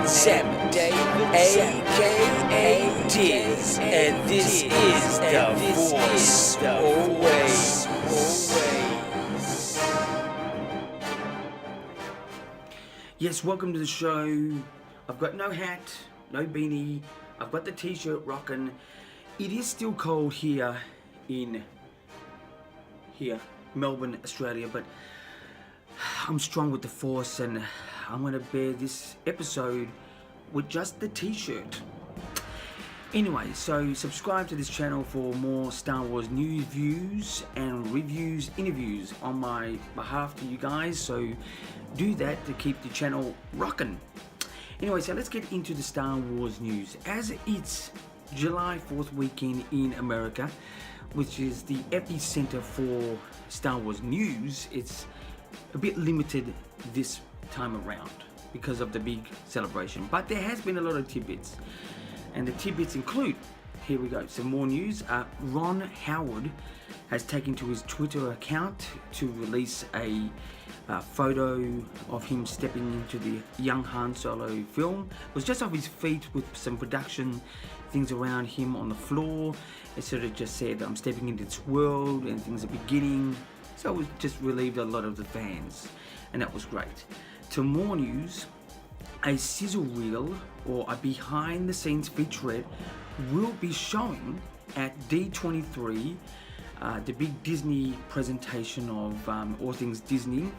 Salmon, aka Diz, and this is the Force Always. Yes, welcome to the show. I've got no hat, no beanie. I've got the t-shirt rocking. It is still cold here in Melbourne, Australia, but I'm strong with the Force, and I'm going to bear this episode with just the t-shirt. Anyway, so subscribe to this channel for more Star Wars news, views, and reviews, interviews on my behalf to you guys. So do that to keep the channel rocking. Anyway, so let's get into the Star Wars news. As it's July 4th weekend in America, which is the epicenter for Star Wars news, it's a bit limited this time around because of the big celebration. But there has been a lot of tidbits. And the tidbits include, here we go, some more news. Ron Howard has taken to his Twitter account to release a photo of him stepping into the young Han Solo film. It was just off his feet with some production things around him on the floor. It sort of just said, I'm stepping into this world and things are beginning. So it just relieved a lot of the fans, and that was great. To more news, a sizzle reel or a behind the scenes featurette will be shown at D23, the big Disney presentation of all things Disney,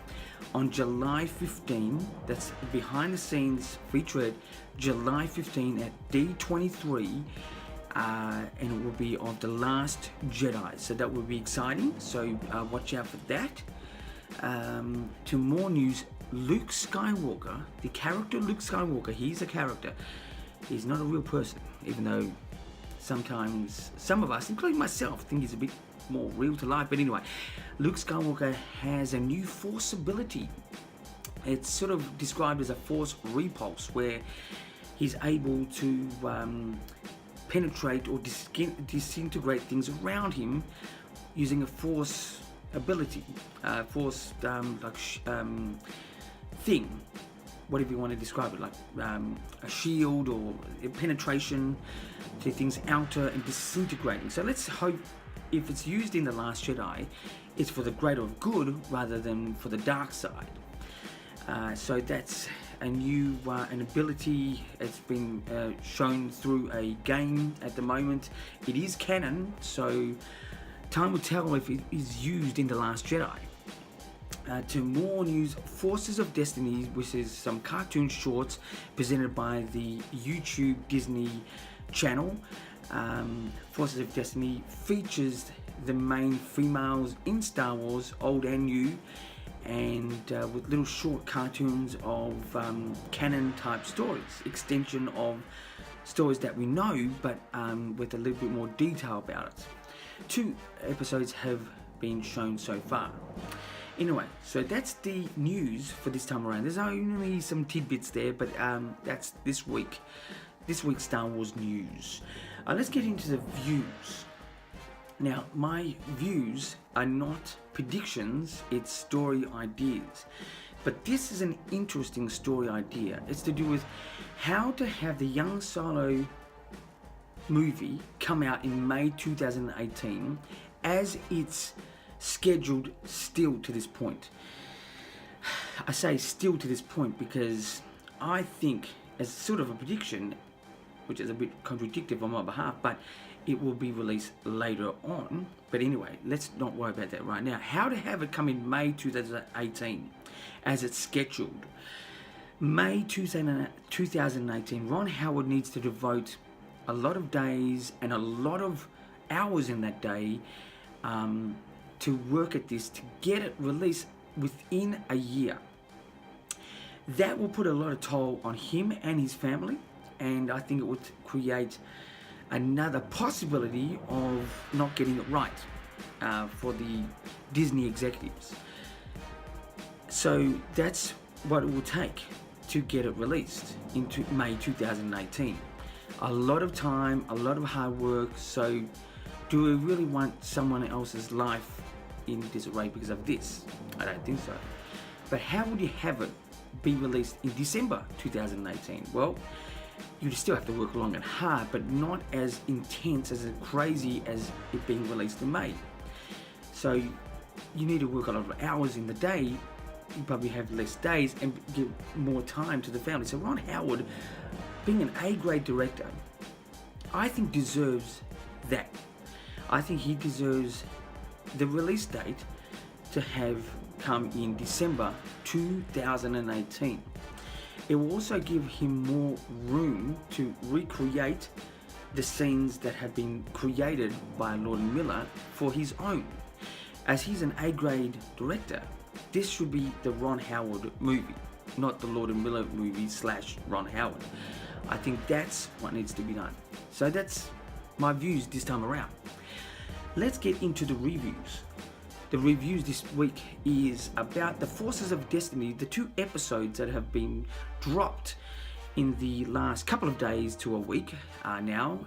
on July 15. That's behind the scenes featurette, July 15 at D23, and it will be of The Last Jedi. So that will be exciting, so watch out for that. To more news, Luke Skywalker, the character Luke Skywalker, he's a character. He's not a real person, even though sometimes some of us, including myself, think he's a bit more real to life. But anyway, Luke Skywalker has a new Force ability. It's sort of described as a Force repulse, where he's able to penetrate or disintegrate things around him using a Force ability, thing, whatever you want to describe it, like a shield or a penetration to things outer and disintegrating. So let's hope if it's used in The Last Jedi, it's for the greater good rather than for the dark side. So that's a new an ability. It's been shown through a game at the moment. It is canon, so time will tell if it is used in The Last Jedi. To more news, Forces of Destiny, which is some cartoon shorts presented by the YouTube Disney channel. Forces of Destiny features the main females in Star Wars, old and new, and with little short cartoons of canon type stories, extension of stories that we know, but with a little bit more detail about it. 2 episodes have been shown so far. Anyway, so that's the news for this time around. There's only some tidbits there, but that's this week's Star Wars news. Let's get into the views. Now, my views are not predictions, it's story ideas. But this is an interesting story idea. It's to do with how to have the young Solo movie come out in May 2018 as it's scheduled still to this point. I say still to this point because I think, as sort of a prediction, which is a bit contradictory on my behalf, but it will be released later on. But anyway, let's not worry about that right now. How to have it come in May 2018 as it's scheduled. May 2018, Ron Howard needs to devote a lot of days and a lot of hours in that day to work at this, to get it released within a year. That will put a lot of toll on him and his family, and I think it would create another possibility of not getting it right for the Disney executives. So that's what it will take to get it released into May 2018. A lot of time, a lot of hard work. So do we really want someone else's life in disarray because of this? I don't think so. But how would you have it be released in December 2018. Well, you still have to work long and hard, but not as intense, as crazy as it being released in May. So you need to work a lot of hours in the day. You probably have less days and give more time to the family. So Ron Howard, being an A-grade director, I think deserves that. I think he deserves the release date to have come in December 2018. It will also give him more room to recreate the scenes that have been created by Lord and Miller for his own. As he's an A-grade director, this should be the Ron Howard movie, not the Lord and Miller movie / Ron Howard. I think that's what needs to be done. So that's my views this time around. Let's get into the reviews. The reviews this week is about The Forces of Destiny, the 2 episodes that have been dropped in the last couple of days to a week now.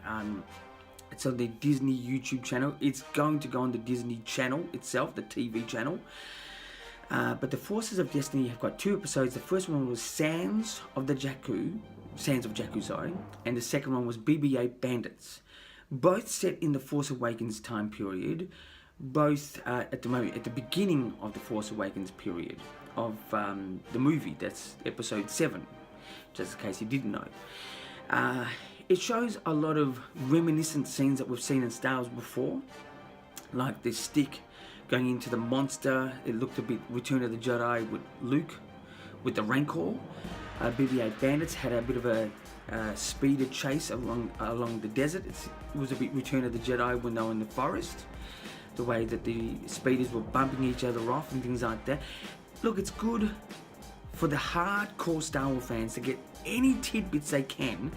It's on the Disney YouTube channel. It's going to go on the Disney channel itself, the TV channel. But The Forces of Destiny have got 2 episodes. The first one was Sands of Jakku, and the second one was BB-8 Bandits. Both set in the Force Awakens time period. Both at the beginning of the Force Awakens period of the movie. That's episode 7, just in case you didn't know. It shows a lot of reminiscent scenes that we've seen in Star Wars before, like the stick going into the monster. It looked a bit Return of the Jedi with Luke, with the Rancor. BB-8 Bandits had a bit of a speeder chase along the desert. It was a bit Return of the Jedi when they were in the forest. The way that the speeders were bumping each other off and things like that. Look, it's good for the hardcore Star Wars fans to get any tidbits they can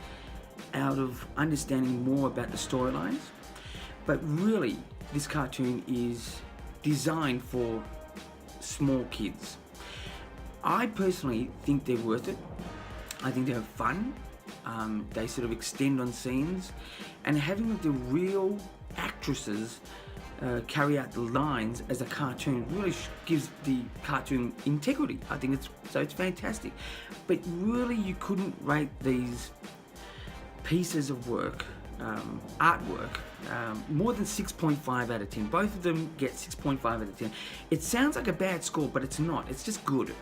out of understanding more about the storylines. But really, this cartoon is designed for small kids. I personally think they're worth it. I think they're fun. They sort of extend on scenes, and having the real actresses carry out the lines as a cartoon really gives the cartoon integrity. I think it's fantastic. But really, you couldn't rate these pieces of work, artwork, more than 6.5 out of 10. Both of them get 6.5 out of 10. It sounds like a bad score, but it's not. It's just good.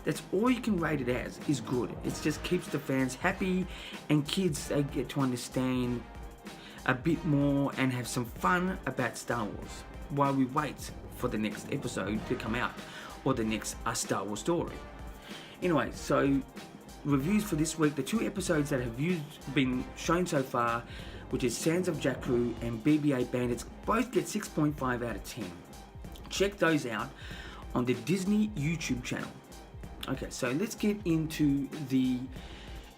That's all you can rate it as, is good. It just keeps the fans happy, and kids, they get to understand a bit more and have some fun about Star Wars while we wait for the next episode to come out, or the next Star Wars story. Anyway, so reviews for this week, the 2 episodes that have been shown so far, which is Sands of Jakku and BB-8 Bandits, both get 6.5 out of 10. Check those out on the Disney YouTube channel. Okay, so let's get into the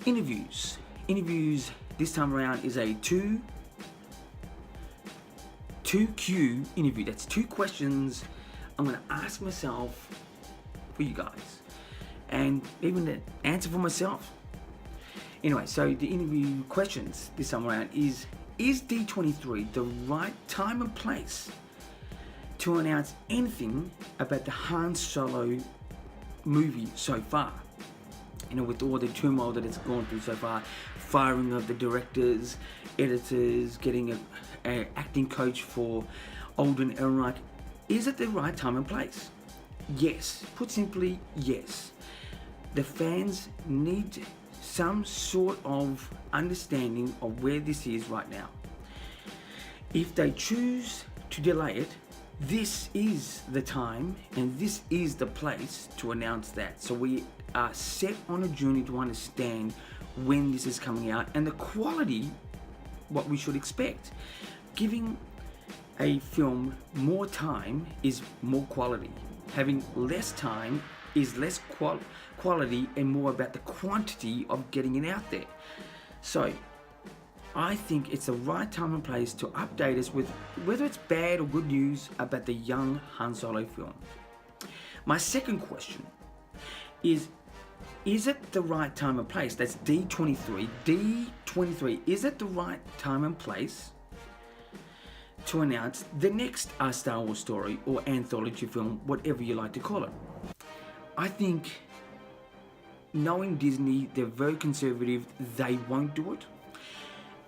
interviews. Interviews this time around is a 2Q interview. That's 2 questions I'm going to ask myself for you guys, and even the answer for myself. Anyway, so the interview questions this time around is D23 the right time and place to announce anything about the Han Solo movie so far? You know, with all the turmoil that it's gone through so far, firing of the directors, editors, getting a acting coach for Alden Ehrenreich, is it the right time and place? Yes. Put simply, yes. The fans need some sort of understanding of where this is right now. If they choose to delay it, this is the time and this is the place to announce that. So we are set on a journey to understand when this is coming out and the quality, what we should expect. Giving a film more time is more quality. Having less time is less quality and more about the quantity of getting it out there. So I think it's the right time and place to update us with whether it's bad or good news about the young Han Solo film. My second question is it the right time and place? That's D23. D23, is it the right time and place to announce the next Star Wars story or anthology film, whatever you like to call it? I think knowing Disney, they're very conservative. They won't do it.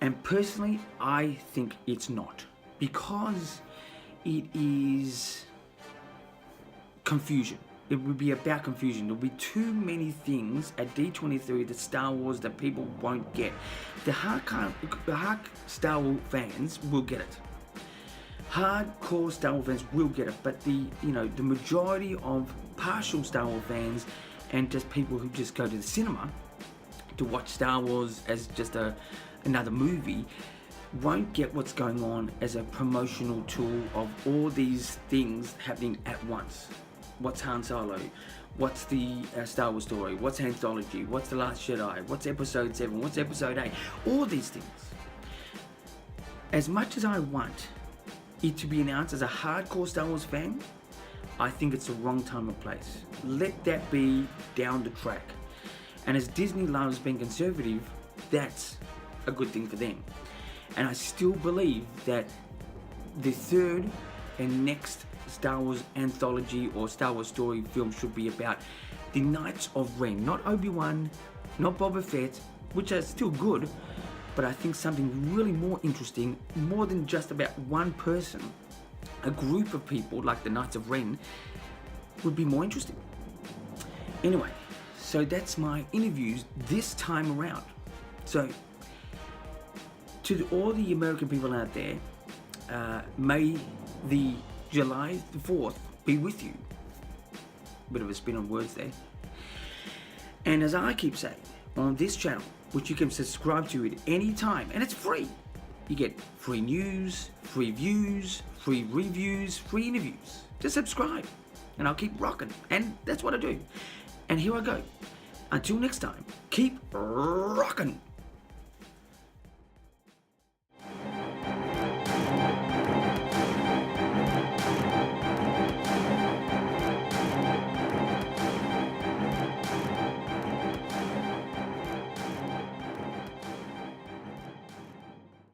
And personally, I think it's not, because it is confusion. It would be about confusion. There'll be too many things at D23 that Star Wars that people won't get. The hard Star Wars fans will get it. Hardcore Star Wars fans will get it, but the majority of partial Star Wars fans and just people who just go to the cinema to watch Star Wars as just another movie won't get what's going on as a promotional tool of all these things happening at once. What's Han Solo? What's the Star Wars story? What's Anthology? What's The Last Jedi? What's Episode 7? What's Episode 8? All these things. As much as I want it to be announced as a hardcore Star Wars fan, I think it's the wrong time or place. Let that be down the track. And as Disney loves being conservative, that's a good thing for them. And I still believe that the third and next Star Wars anthology or Star Wars story film should be about the Knights of Ren, not Obi-Wan, not Boba Fett, which are still good, but I think something really more interesting, more than just about one person, a group of people like the Knights of Ren, would be more interesting. Anyway, so that's my interviews this time around. So, to all the American people out there, may the July the 4th be with you. Bit of a spin on words there. And as I keep saying, on this channel, which you can subscribe to at any time, and it's free. You get free news, free views, free reviews, free interviews. Just subscribe, and I'll keep rocking. And that's what I do. And here I go. Until next time, keep rocking.